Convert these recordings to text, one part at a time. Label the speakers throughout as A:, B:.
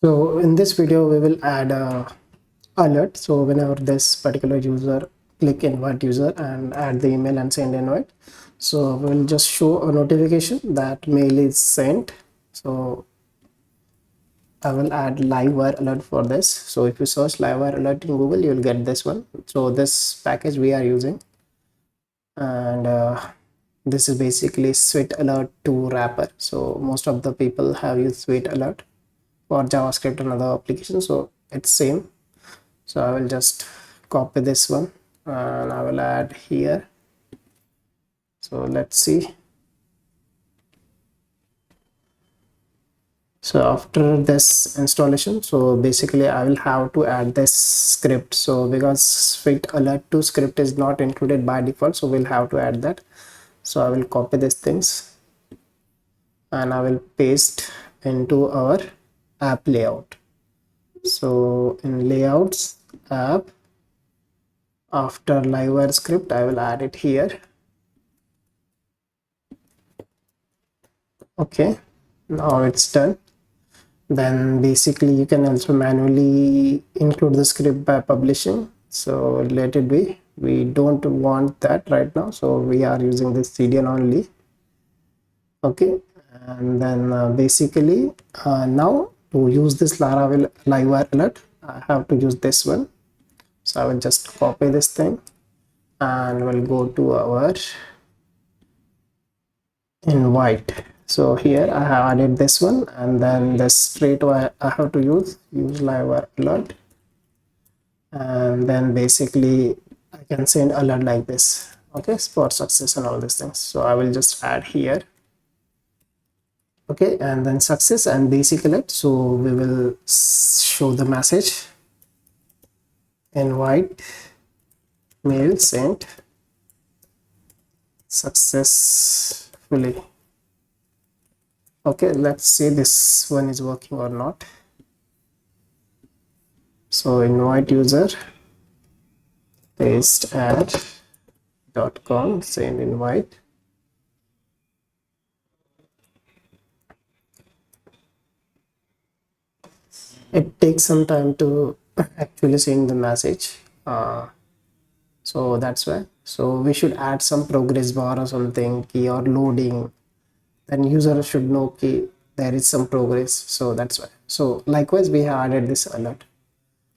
A: So in this video, we will add a alert. So whenever this particular user click invite user and add the email and send invite, so we'll just show a notification that mail is sent. So I will add Livewire alert for this. So if you search Livewire alert in Google, you will get this one. So this package we are using, and this is basically sweetalert2 wrapper. So most of the people have used sweetalert for JavaScript and other applications, so it's same. So I will just copy this one and I will add here. So let's see. So after this installation, so basically I will have to add this script. So because sweetalert2 script is not included by default, so we'll have to add that. So I will copy these things and I will paste into our app layout. So in layouts, app, after Livewire script, I will add it here. Okay, now it's done. Then basically you can also manually include the script by publishing. So let it be. We don't want that right now, so we are using this CDN only. Okay, and then basically now to use this Laravel Livewire alert, I have to use this one. So I will just copy this thing and we'll go to our invite. So here I have added this one, and then this straight away I have to use Livewire alert, and then basically I can send alert like this. Okay, for success and all these things. So I will just add here. Okay, and then success and basic alert. So we will show the message invite mail sent successfully. Okay, let's see this one is working or not. So invite user, paste add.com, send invite. It takes some time to actually send the message. So that's why. So we should add some progress bar or something, key or loading. Then user should know key there is some progress. So that's why. So likewise we have added this alert.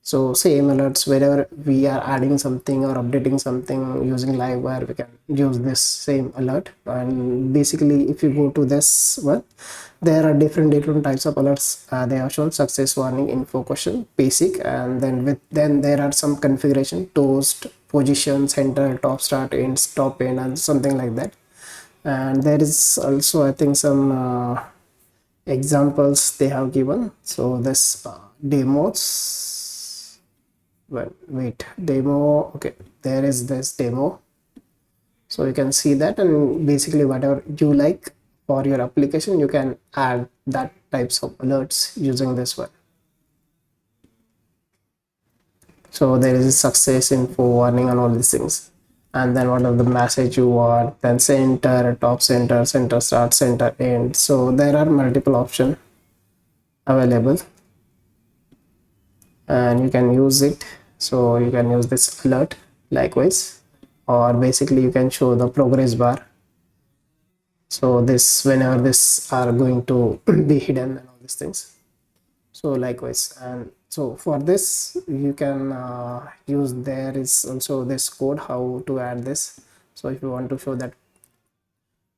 A: So same alerts wherever we are adding something or updating something using Livewire, we can use this same alert. And basically if you go to this one, there are different types of alerts. They are shown success warning, info question, basic, and then there are some configuration, toast, position, center, top start, end, stop end, and something like that. And there is also I think some examples they have given. So this demos, well, wait, demo. Okay, there is this demo. So you can see that, and basically whatever you like for your application, you can add that types of alerts using this one. So there is a success info warning and all these things, and then what are the message you want, then center, top center, center start, center end. So there are multiple options available and you can use it. So you can use this alert likewise, or basically you can show the progress bar. So this whenever this are going to be hidden and all these things. So likewise, and so for this you can use, there is also this code how to add this. So if you want to show that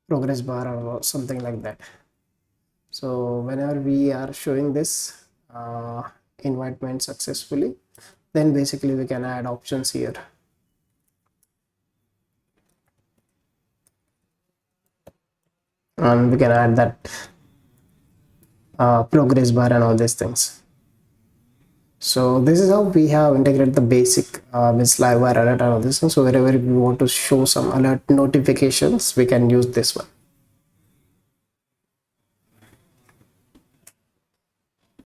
A: progress bar or something like that, so whenever we are showing this invite went successfully, then basically we can add options here. And we can add that progress bar and all these things. So this is how we have integrated the basic with Livewire alert and all this. So wherever we want to show some alert notifications, we can use this one.